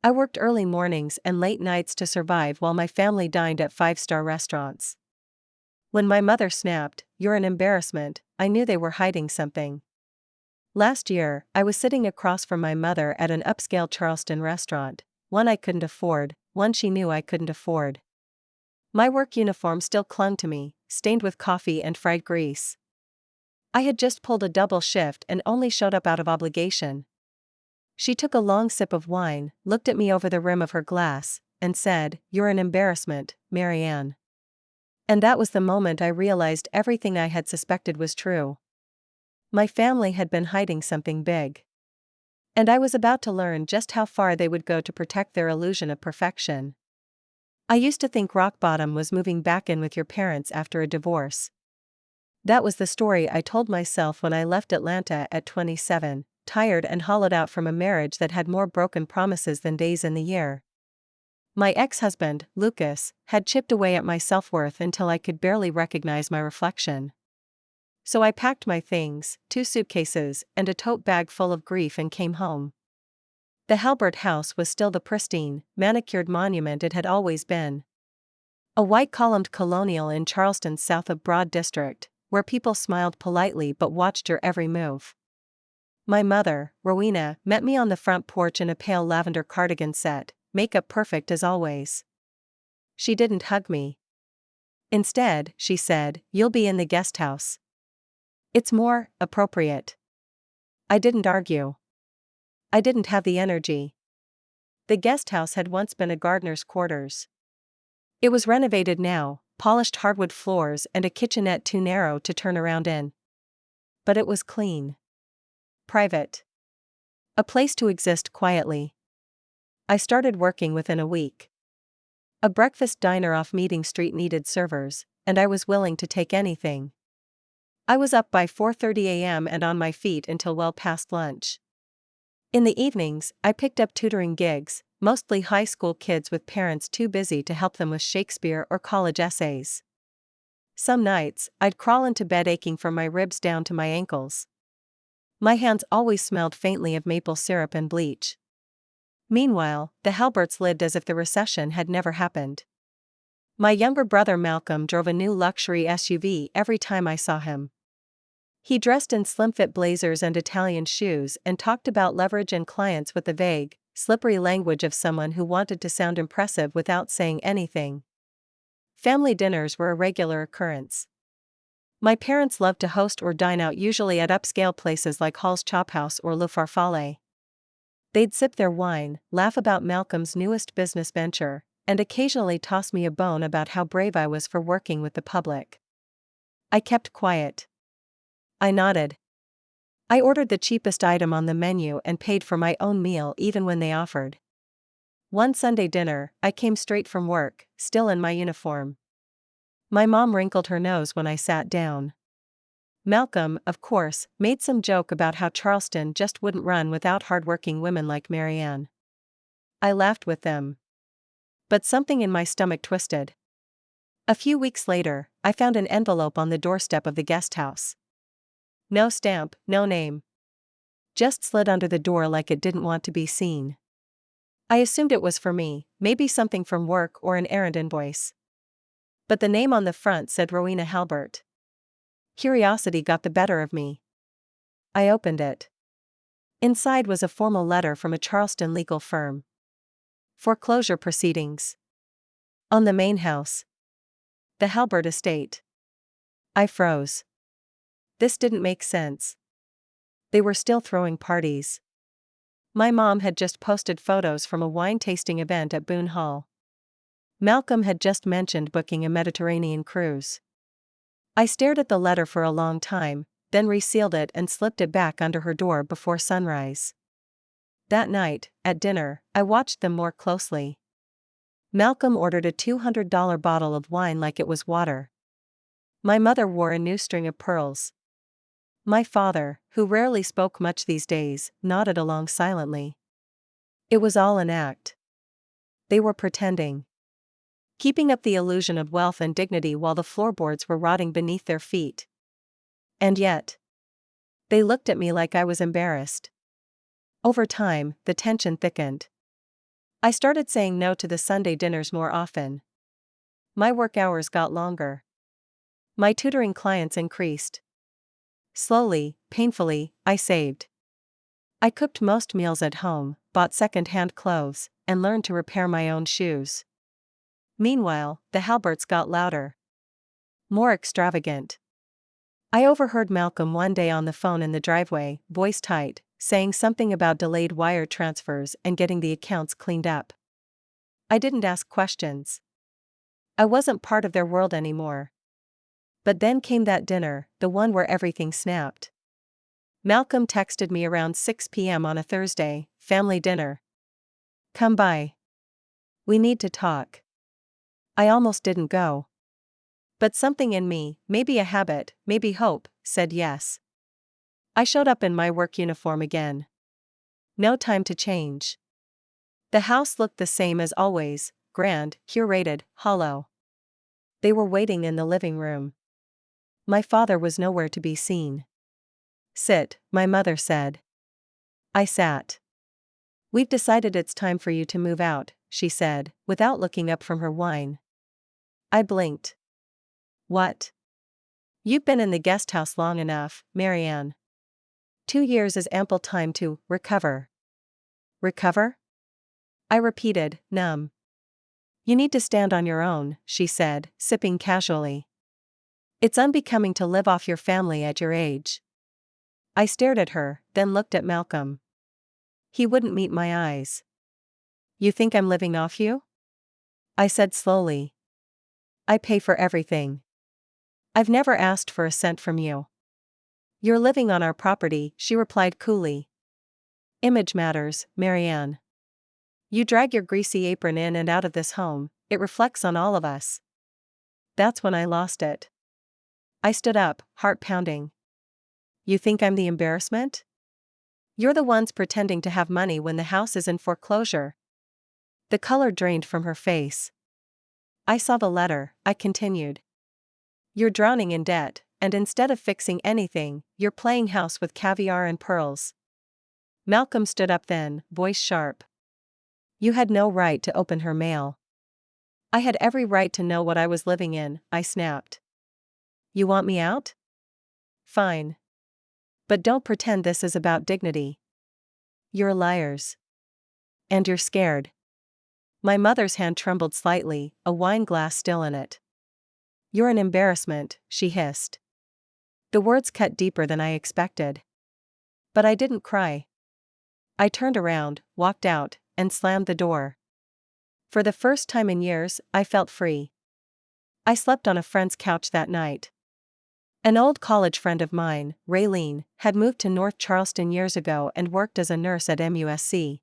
I worked early mornings and late nights to survive while my family dined at five-star restaurants. When my mother snapped, "You're an embarrassment," I knew they were hiding something. Last year, I was sitting across from my mother at an upscale Charleston restaurant, one I couldn't afford, one she knew I couldn't afford. My work uniform still clung to me, stained with coffee and fried grease. I had just pulled a double shift and only showed up out of obligation. She took a long sip of wine, looked at me over the rim of her glass, and said, "You're an embarrassment, Marianne." And that was the moment I realized everything I had suspected was true. My family had been hiding something big. And I was about to learn just how far they would go to protect their illusion of perfection. I used to think rock bottom was moving back in with your parents after a divorce. That was the story I told myself when I left Atlanta at 27, tired and hollowed out from a marriage that had more broken promises than days in the year. My ex-husband, Lucas, had chipped away at my self-worth until I could barely recognize my reflection. So I packed my things, 2 suitcases, and a tote bag full of grief and came home. The Halbert house was still the pristine, manicured monument it had always been. A white-columned colonial in Charleston's South of Broad District, where people smiled politely but watched your every move. My mother, Rowena, met me on the front porch in a pale lavender cardigan set, makeup perfect as always. She didn't hug me. Instead, she said, "You'll be in the guest house. It's more appropriate." I didn't argue. I didn't have the energy. The guest house had once been a gardener's quarters. It was renovated now, polished hardwood floors and a kitchenette too narrow to turn around in. But it was clean. Private. A place to exist quietly. I started working within a week. A breakfast diner off Meeting Street needed servers, and I was willing to take anything. I was up by 4:30 a.m. and on my feet until well past lunch. In the evenings, I picked up tutoring gigs, mostly high school kids with parents too busy to help them with Shakespeare or college essays. Some nights, I'd crawl into bed aching from my ribs down to my ankles. My hands always smelled faintly of maple syrup and bleach. Meanwhile, the Halberts lived as if the recession had never happened. My younger brother Malcolm drove a new luxury SUV every time I saw him. He dressed in slim-fit blazers and Italian shoes and talked about leverage and clients with the vague, slippery language of someone who wanted to sound impressive without saying anything. Family dinners were a regular occurrence. My parents loved to host or dine out, usually at upscale places like Hall's Chop House or Le Farfalle. They'd sip their wine, laugh about Malcolm's newest business venture, and occasionally toss me a bone about how brave I was for working with the public. I kept quiet. I nodded. I ordered the cheapest item on the menu and paid for my own meal even when they offered. One Sunday dinner, I came straight from work, still in my uniform. My mom wrinkled her nose when I sat down. Malcolm, of course, made some joke about how Charleston just wouldn't run without hardworking women like Marianne. I laughed with them. But something in my stomach twisted. A few weeks later, I found an envelope on the doorstep of the guest house. No stamp, no name. Just slid under the door like it didn't want to be seen. I assumed it was for me, maybe something from work or an errand invoice. But the name on the front said Rowena Halbert. Curiosity got the better of me. I opened it. Inside was a formal letter from a Charleston legal firm. Foreclosure proceedings. On the main house. The Halbert estate. I froze. This didn't make sense. They were still throwing parties. My mom had just posted photos from a wine-tasting event at Boone Hall. Malcolm had just mentioned booking a Mediterranean cruise. I stared at the letter for a long time, then resealed it and slipped it back under her door before sunrise. That night, at dinner, I watched them more closely. Malcolm ordered a $200 bottle of wine like it was water. My mother wore a new string of pearls. My father, who rarely spoke much these days, nodded along silently. It was all an act. They were pretending. Keeping up the illusion of wealth and dignity while the floorboards were rotting beneath their feet. And yet, they looked at me like I was embarrassed. Over time, the tension thickened. I started saying no to the Sunday dinners more often. My work hours got longer. My tutoring clients increased. Slowly, painfully, I saved. I cooked most meals at home, bought second-hand clothes, and learned to repair my own shoes. Meanwhile, the Halberts got louder. More extravagant. I overheard Malcolm one day on the phone in the driveway, voice tight, saying something about delayed wire transfers and getting the accounts cleaned up. I didn't ask questions. I wasn't part of their world anymore. But then came that dinner, the one where everything snapped. Malcolm texted me around 6 p.m. on a Thursday, family dinner. Come by. We need to talk. I almost didn't go. But something in me, maybe a habit, maybe hope, said yes. I showed up in my work uniform again. No time to change. The house looked the same as always, grand, curated, hollow. They were waiting in the living room. My father was nowhere to be seen. Sit, my mother said. I sat. We've decided it's time for you to move out, she said, without looking up from her wine. I blinked. What? You've been in the guest house long enough, Marianne. 2 years is ample time to recover. Recover? I repeated, numb. You need to stand on your own, she said, sipping casually. It's unbecoming to live off your family at your age. I stared at her, then looked at Malcolm. He wouldn't meet my eyes. You think I'm living off you? I said slowly. I pay for everything. I've never asked for a cent from you. You're living on our property, she replied coolly. Image matters, Marianne. You drag your greasy apron in and out of this home, it reflects on all of us. That's when I lost it. I stood up, heart pounding. You think I'm the embarrassment? You're the ones pretending to have money when the house is in foreclosure. The color drained from her face. I saw the letter, I continued. You're drowning in debt, and instead of fixing anything, you're playing house with caviar and pearls. Malcolm stood up then, voice sharp. You had no right to open her mail. I had every right to know what I was living in, I snapped. You want me out? Fine. But don't pretend this is about dignity. You're liars. And you're scared. My mother's hand trembled slightly, a wine glass still in it. You're an embarrassment, she hissed. The words cut deeper than I expected. But I didn't cry. I turned around, walked out, and slammed the door. For the first time in years, I felt free. I slept on a friend's couch that night. An old college friend of mine, Raylene, had moved to North Charleston years ago and worked as a nurse at MUSC.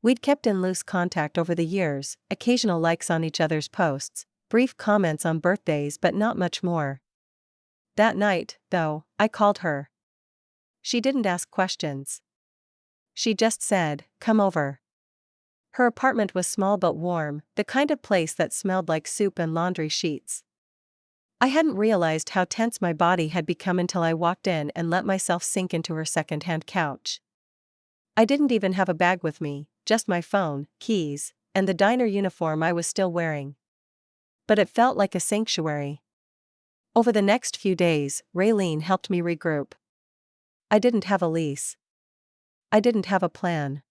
We'd kept in loose contact over the years, occasional likes on each other's posts, brief comments on birthdays, but not much more. That night, though, I called her. She didn't ask questions. She just said, come over. Her apartment was small but warm, the kind of place that smelled like soup and laundry sheets. I hadn't realized how tense my body had become until I walked in and let myself sink into her second-hand couch. I didn't even have a bag with me, just my phone, keys, and the diner uniform I was still wearing. But it felt like a sanctuary. Over the next few days, Raylene helped me regroup. I didn't have a lease. I didn't have a plan.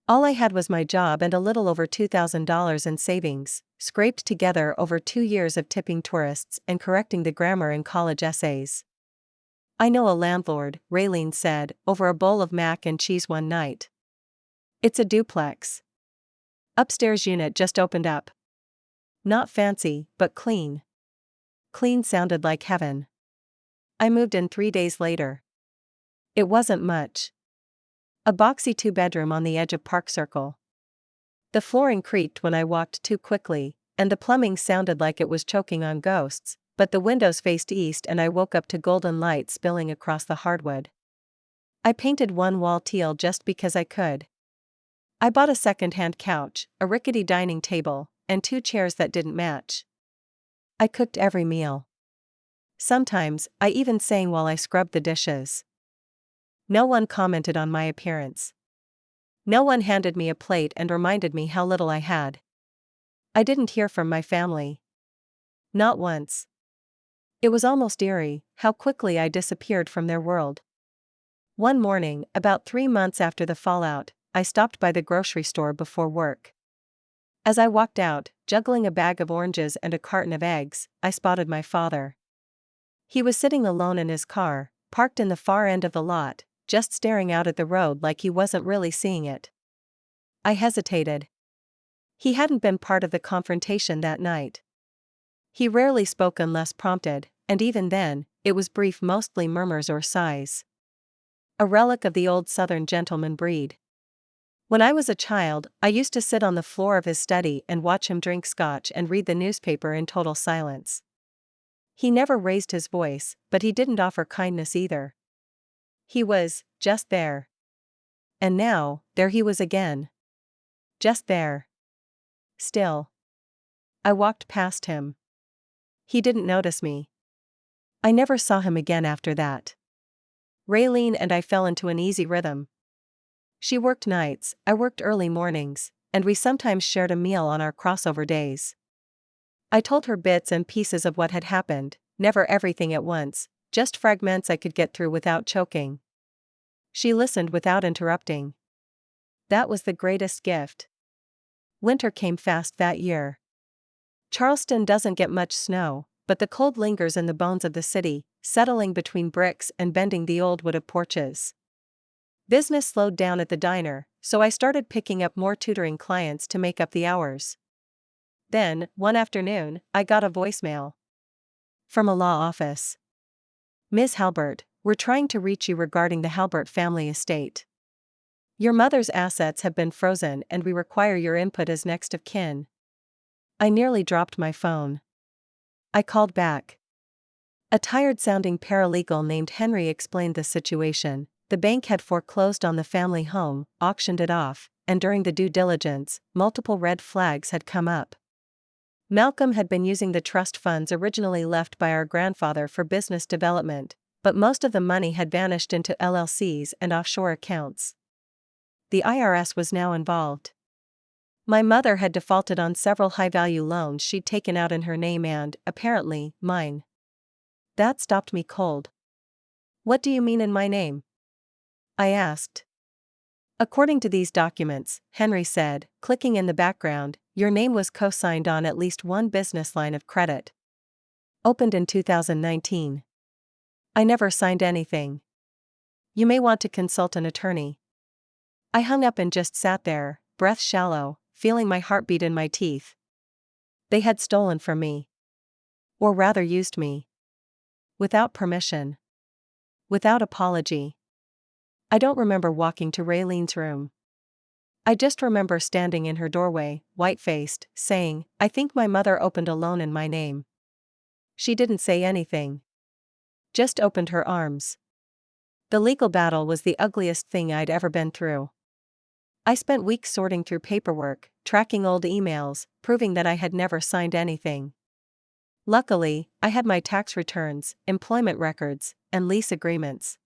All I had was my job and a little over $2,000 in savings, scraped together over 2 years of tipping tourists and correcting the grammar in college essays. I know a landlord, Raylene said, over a bowl of mac and cheese one night. It's a duplex. Upstairs unit just opened up. Not fancy, but clean. Clean sounded like heaven. I moved in 3 days later. It wasn't much. A boxy 2-bedroom on the edge of Park Circle. The flooring creaked when I walked too quickly, and the plumbing sounded like it was choking on ghosts, but the windows faced east and I woke up to golden light spilling across the hardwood. I painted one wall teal just because I could. I bought a second-hand couch, a rickety dining table, and 2 chairs that didn't match. I cooked every meal. Sometimes, I even sang while I scrubbed the dishes. No one commented on my appearance. No one handed me a plate and reminded me how little I had. I didn't hear from my family. Not once. It was almost eerie how quickly I disappeared from their world. One morning, about 3 months after the fallout, I stopped by the grocery store before work. As I walked out, juggling a bag of oranges and a carton of eggs, I spotted my father. He was sitting alone in his car, parked in the far end of the lot, just staring out at the road like he wasn't really seeing it. I hesitated. He hadn't been part of the confrontation that night. He rarely spoke unless prompted, and even then, it was brief, mostly murmurs or sighs. A relic of the old Southern gentleman breed. When I was a child, I used to sit on the floor of his study and watch him drink scotch and read the newspaper in total silence. He never raised his voice, but he didn't offer kindness either. He was just there. And now, there he was again. Just there. Still. I walked past him. He didn't notice me. I never saw him again after that. Raylene and I fell into an easy rhythm. She worked nights, I worked early mornings, and we sometimes shared a meal on our crossover days. I told her bits and pieces of what had happened, never everything at once, just fragments I could get through without choking. She listened without interrupting. That was the greatest gift. Winter came fast that year. Charleston doesn't get much snow, but the cold lingers in the bones of the city, settling between bricks and bending the old wood of porches. Business slowed down at the diner, so I started picking up more tutoring clients to make up the hours. Then, one afternoon, I got a voicemail. From a law office. Ms. Halbert, we're trying to reach you regarding the Halbert family estate. Your mother's assets have been frozen and we require your input as next of kin. I nearly dropped my phone. I called back. A tired-sounding paralegal named Henry explained the situation. The bank had foreclosed on the family home, auctioned it off, and during the due diligence, multiple red flags had come up. Malcolm had been using the trust funds originally left by our grandfather for business development, but most of the money had vanished into LLCs and offshore accounts. The IRS was now involved. My mother had defaulted on several high-value loans she'd taken out in her name and, apparently, mine. That stopped me cold. What do you mean in my name? I asked. According to these documents, Henry said, clicking in the background, your name was co-signed on at least one business line of credit. Opened in 2019. I never signed anything. You may want to consult an attorney. I hung up and just sat there, breath shallow, feeling my heartbeat in my teeth. They had stolen from me. Or rather used me. Without permission. Without apology. I don't remember walking to Raylene's room. I just remember standing in her doorway, white-faced, saying, I think my mother opened a loan in my name. She didn't say anything. Just opened her arms. The legal battle was the ugliest thing I'd ever been through. I spent weeks sorting through paperwork, tracking old emails, proving that I had never signed anything. Luckily, I had my tax returns, employment records, and lease agreements.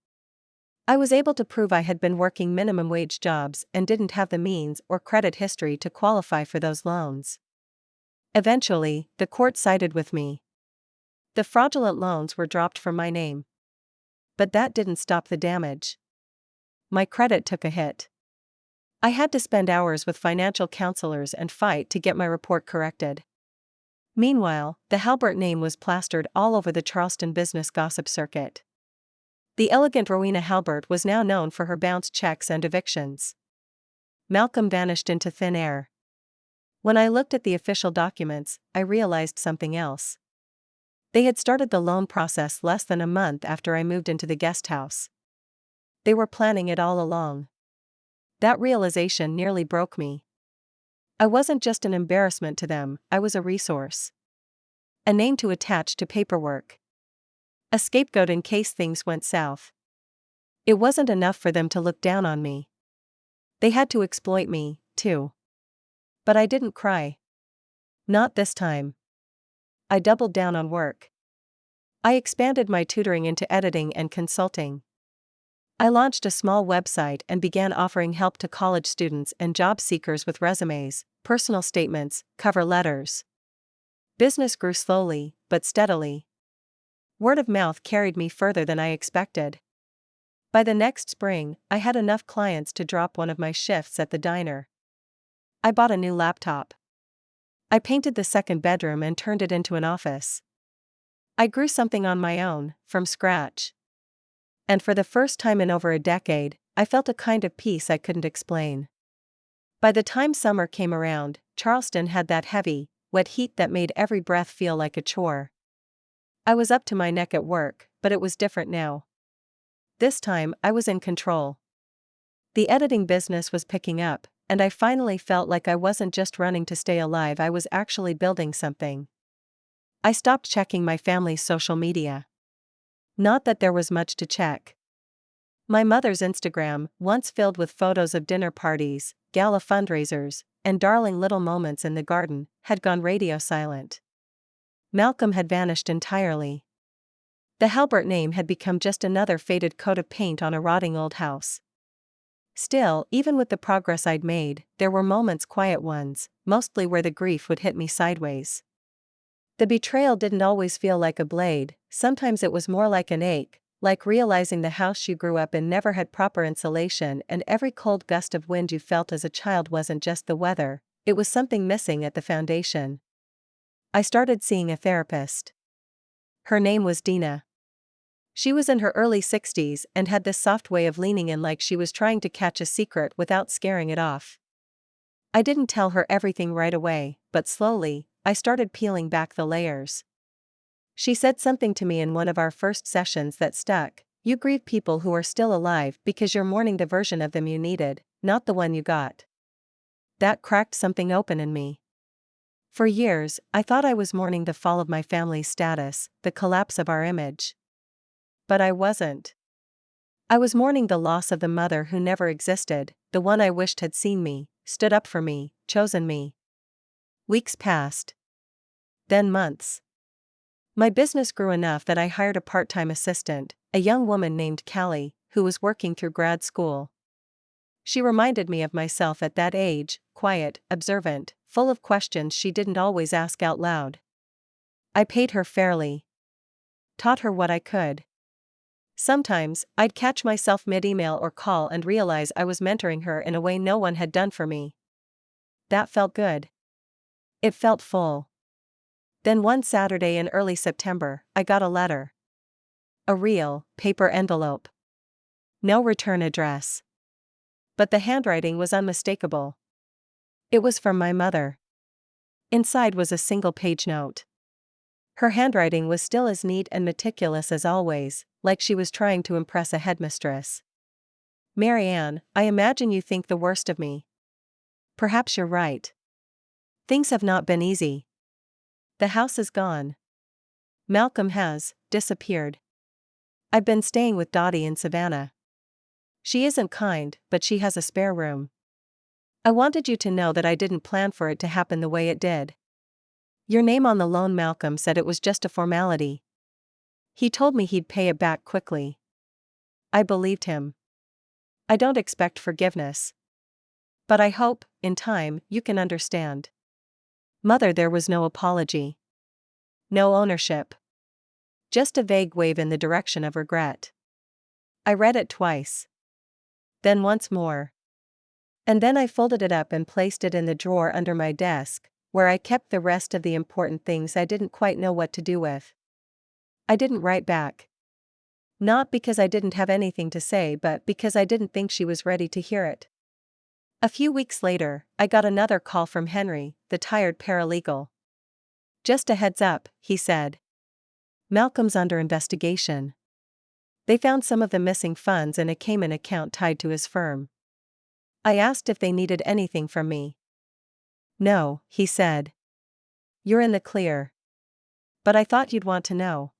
I was able to prove I had been working minimum wage jobs and didn't have the means or credit history to qualify for those loans. Eventually, the court sided with me. The fraudulent loans were dropped from my name. But that didn't stop the damage. My credit took a hit. I had to spend hours with financial counselors and fight to get my report corrected. Meanwhile, the Halbert name was plastered all over the Charleston business gossip circuit. The elegant Rowena Halbert was now known for her bounced checks and evictions. Malcolm vanished into thin air. When I looked at the official documents, I realized something else. They had started the loan process less than a month after I moved into the guest house. They were planning it all along. That realization nearly broke me. I wasn't just an embarrassment to them, I was a resource. A name to attach to paperwork. A scapegoat in case things went south. It wasn't enough for them to look down on me. They had to exploit me, too. But I didn't cry. Not this time. I doubled down on work. I expanded my tutoring into editing and consulting. I launched a small website and began offering help to college students and job seekers with resumes, personal statements, cover letters. Business grew slowly, but steadily. Word of mouth carried me further than I expected. By the next spring, I had enough clients to drop one of my shifts at the diner. I bought a new laptop. I painted the second bedroom and turned it into an office. I grew something on my own, from scratch. And for the first time in over a decade, I felt a kind of peace I couldn't explain. By the time summer came around, Charleston had that heavy, wet heat that made every breath feel like a chore. I was up to my neck at work, but it was different now. This time, I was in control. The editing business was picking up, and I finally felt like I wasn't just running to stay alive, I was actually building something. I stopped checking my family's social media. Not that there was much to check. My mother's Instagram, once filled with photos of dinner parties, gala fundraisers, and darling little moments in the garden, had gone radio silent. Malcolm had vanished entirely. The Halbert name had become just another faded coat of paint on a rotting old house. Still, even with the progress I'd made, there were moments, quiet ones, mostly where the grief would hit me sideways. The betrayal didn't always feel like a blade, sometimes it was more like an ache, like realizing the house you grew up in never had proper insulation and every cold gust of wind you felt as a child wasn't just the weather, it was something missing at the foundation. I started seeing a therapist. Her name was Dina. She was in her early 60s and had this soft way of leaning in like she was trying to catch a secret without scaring it off. I didn't tell her everything right away, but slowly, I started peeling back the layers. She said something to me in one of our first sessions that stuck: "You grieve people who are still alive because you're mourning the version of them you needed, not the one you got." That cracked something open in me. For years, I thought I was mourning the fall of my family's status, the collapse of our image. But I wasn't. I was mourning the loss of the mother who never existed, the one I wished had seen me, stood up for me, chosen me. Weeks passed. Then months. My business grew enough that I hired a part-time assistant, a young woman named Callie, who was working through grad school. She reminded me of myself at that age, quiet, observant, full of questions she didn't always ask out loud. I paid her fairly. Taught her what I could. Sometimes, I'd catch myself mid-email or call and realize I was mentoring her in a way no one had done for me. That felt good. It felt full. Then one Saturday in early September, I got a letter. A real, paper envelope. No return address. But the handwriting was unmistakable. It was from my mother. Inside was a single-page note. Her handwriting was still as neat and meticulous as always, like she was trying to impress a headmistress. "Marianne, I imagine you think the worst of me. Perhaps you're right. Things have not been easy. The house is gone. Malcolm has disappeared. I've been staying with Dottie in Savannah. She isn't kind, but she has a spare room. I wanted you to know that I didn't plan for it to happen the way it did. Your name on the loan. Malcolm said it was just a formality. He told me he'd pay it back quickly. I believed him. I don't expect forgiveness. But I hope, in time, you can understand. Mother." There was no apology. No ownership. Just a vague wave in the direction of regret. I read it twice. Then once more. And then I folded it up and placed it in the drawer under my desk, where I kept the rest of the important things I didn't quite know what to do with. I didn't write back. Not because I didn't have anything to say, but because I didn't think she was ready to hear it. A few weeks later, I got another call from Henry, the tired paralegal. "Just a heads up," he said. "Malcolm's under investigation. They found some of the missing funds in a Cayman account tied to his firm." I asked if they needed anything from me. "No," he said. "You're in the clear. But I thought you'd want to know."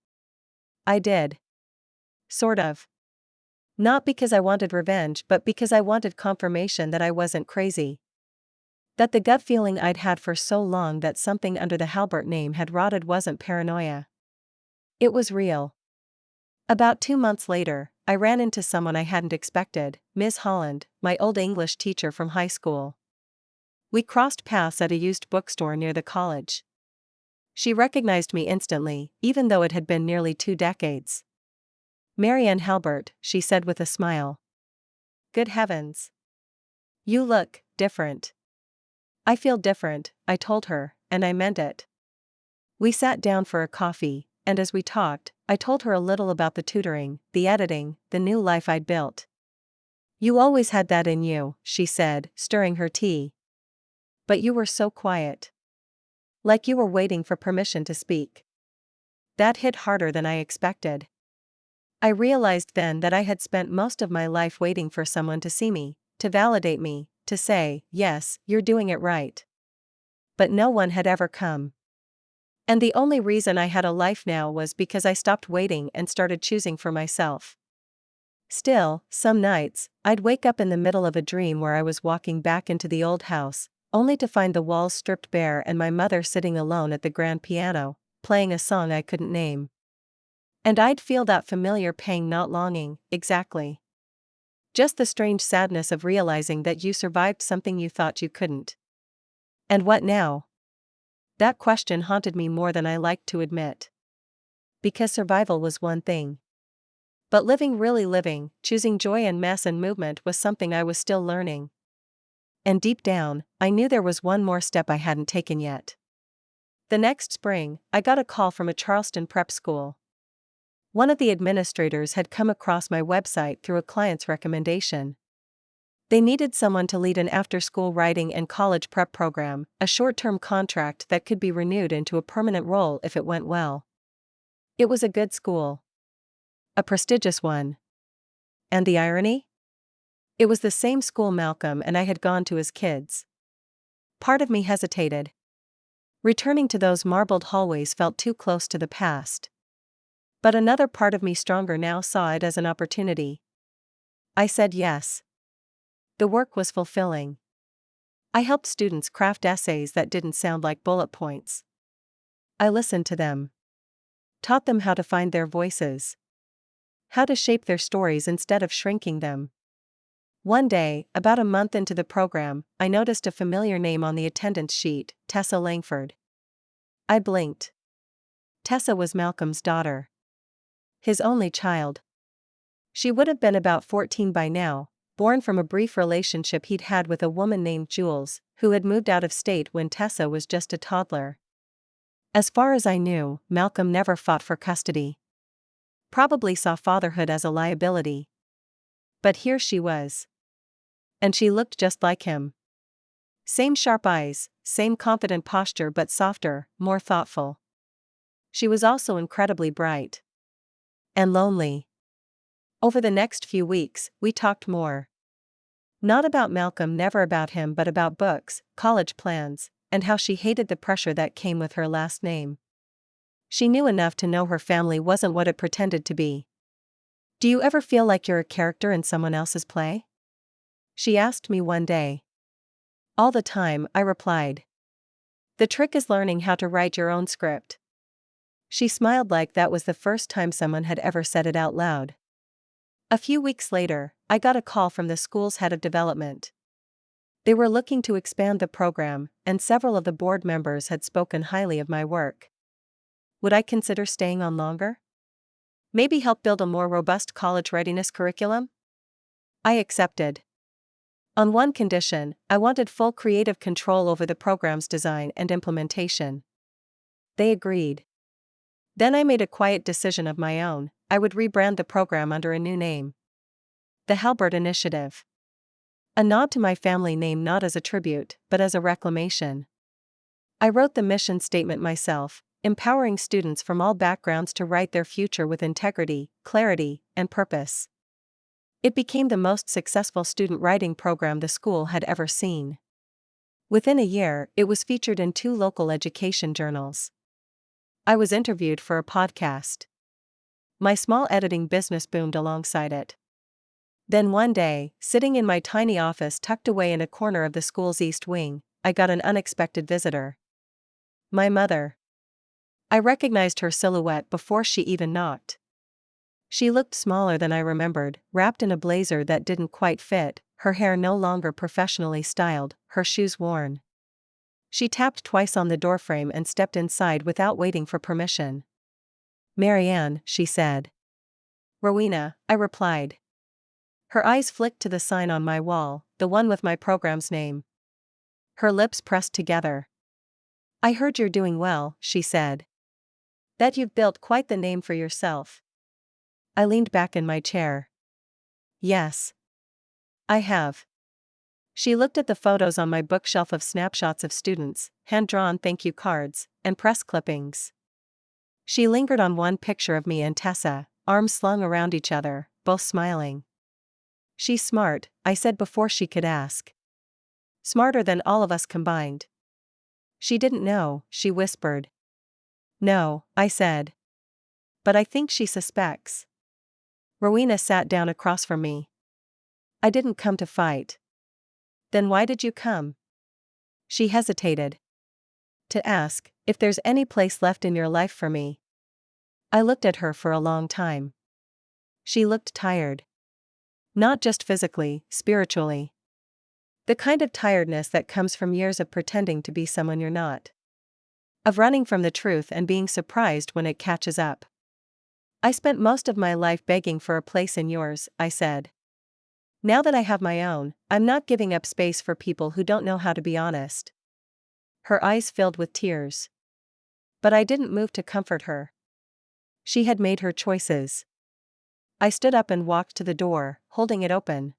I did. Sort of. Not because I wanted revenge, but because I wanted confirmation that I wasn't crazy. That the gut feeling I'd had for so long that something under the Halbert name had rotted wasn't paranoia. It was real. About 2 months later, I ran into someone I hadn't expected, Miss Holland, my old English teacher from high school. We crossed paths at a used bookstore near the college. She recognized me instantly, even though it had been nearly 2 decades. "Marianne Halbert," she said with a smile. "Good heavens. You look different." "I feel different," I told her, and I meant it. We sat down for a coffee, and as we talked, I told her a little about the tutoring, the editing, the new life I'd built. "You always had that in you," she said, stirring her tea. "But you were so quiet. Like you were waiting for permission to speak." That hit harder than I expected. I realized then that I had spent most of my life waiting for someone to see me, to validate me, to say, "Yes, you're doing it right." But no one had ever come. And the only reason I had a life now was because I stopped waiting and started choosing for myself. Still, some nights, I'd wake up in the middle of a dream where I was walking back into the old house, only to find the walls stripped bare and my mother sitting alone at the grand piano, playing a song I couldn't name. And I'd feel that familiar pang, not longing, exactly. Just the strange sadness of realizing that you survived something you thought you couldn't. And what now? That question haunted me more than I liked to admit. Because survival was one thing. But living, really living, choosing joy and mess and movement was something I was still learning. And deep down, I knew there was one more step I hadn't taken yet. The next spring, I got a call from a Charleston prep school. One of the administrators had come across my website through a client's recommendation. They needed someone to lead an after-school writing and college prep program, a short-term contract that could be renewed into a permanent role if it went well. It was a good school. A prestigious one. And the irony? It was the same school Malcolm and I had gone to as kids. Part of me hesitated. Returning to those marbled hallways felt too close to the past. But another part of me, stronger now, saw it as an opportunity. I said yes. The work was fulfilling. I helped students craft essays that didn't sound like bullet points. I listened to them. Taught them how to find their voices. How to shape their stories instead of shrinking them. One day, about a month into the program, I noticed a familiar name on the attendance sheet, Tessa Langford. I blinked. Tessa was Malcolm's daughter. His only child. She would have been about 14 by now, born from a brief relationship he'd had with a woman named Jules, who had moved out of state when Tessa was just a toddler. As far as I knew, Malcolm never fought for custody. Probably saw fatherhood as a liability. But here she was. And she looked just like him. Same sharp eyes, same confident posture, but softer, more thoughtful. She was also incredibly bright. And lonely. Over the next few weeks, we talked more. Not about Malcolm, never about him, but about books, college plans, and how she hated the pressure that came with her last name. She knew enough to know her family wasn't what it pretended to be. "Do you ever feel like you're a character in someone else's play?" she asked me one day. "All the time," I replied. "The trick is learning how to write your own script." She smiled like that was the first time someone had ever said it out loud. A few weeks later, I got a call from the school's head of development. They were looking to expand the program, and several of the board members had spoken highly of my work. Would I consider staying on longer? Maybe help build a more robust college readiness curriculum? I accepted. On one condition, I wanted full creative control over the program's design and implementation. They agreed. Then I made a quiet decision of my own: I would rebrand the program under a new name. The Halbert Initiative. A nod to my family name, not as a tribute, but as a reclamation. I wrote the mission statement myself, empowering students from all backgrounds to write their future with integrity, clarity, and purpose. It became the most successful student writing program the school had ever seen. Within a year, it was featured in 2 local education journals. I was interviewed for a podcast. My small editing business boomed alongside it. Then one day, sitting in my tiny office tucked away in a corner of the school's East Wing, I got an unexpected visitor. My mother. I recognized her silhouette before she even knocked. She looked smaller than I remembered, wrapped in a blazer that didn't quite fit, her hair no longer professionally styled, her shoes worn. She tapped twice on the doorframe and stepped inside without waiting for permission. "Marianne," she said. "Rowena," I replied. Her eyes flicked to the sign on my wall, the one with my program's name. Her lips pressed together. "I heard you're doing well," she said. "That you've built quite the name for yourself." I leaned back in my chair. "Yes. I have." She looked at the photos on my bookshelf of snapshots of students, hand-drawn thank you cards, and press clippings. She lingered on one picture of me and Tessa, arms slung around each other, both smiling. "She's smart," I said before she could ask. "Smarter than all of us combined." "She didn't know," she whispered. "No," I said. "But I think she suspects." Rowena sat down across from me. "I didn't come to fight." "Then why did you come?" She hesitated. "To ask if there's any place left in your life for me." I looked at her for a long time. She looked tired. Not just physically, spiritually. The kind of tiredness that comes from years of pretending to be someone you're not. Of running from the truth and being surprised when it catches up. "I spent most of my life begging for a place in yours," I said. "Now that I have my own, I'm not giving up space for people who don't know how to be honest." Her eyes filled with tears. But I didn't move to comfort her. She had made her choices. I stood up and walked to the door, holding it open.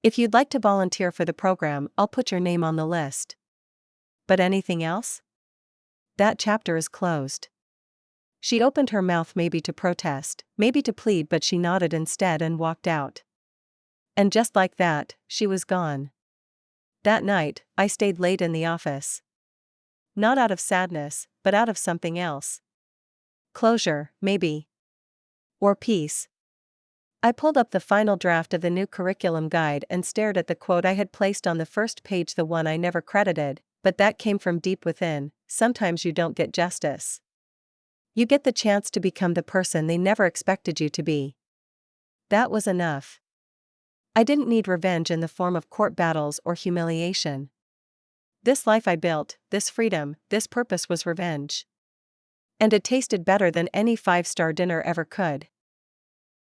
"If you'd like to volunteer for the program, I'll put your name on the list." "But anything else?" "That chapter is closed." She opened her mouth, maybe to protest, maybe to plead, but she nodded instead and walked out. And just like that, she was gone. That night, I stayed late in the office. Not out of sadness, but out of something else. Closure, maybe. Or peace. I pulled up the final draft of the new curriculum guide and stared at the quote I had placed on the first page, the one I never credited, but that came from deep within. "Sometimes you don't get justice. You get the chance to become the person they never expected you to be." That was enough. I didn't need revenge in the form of court battles or humiliation. This life I built, this freedom, this purpose was revenge. And it tasted better than any 5-star dinner ever could.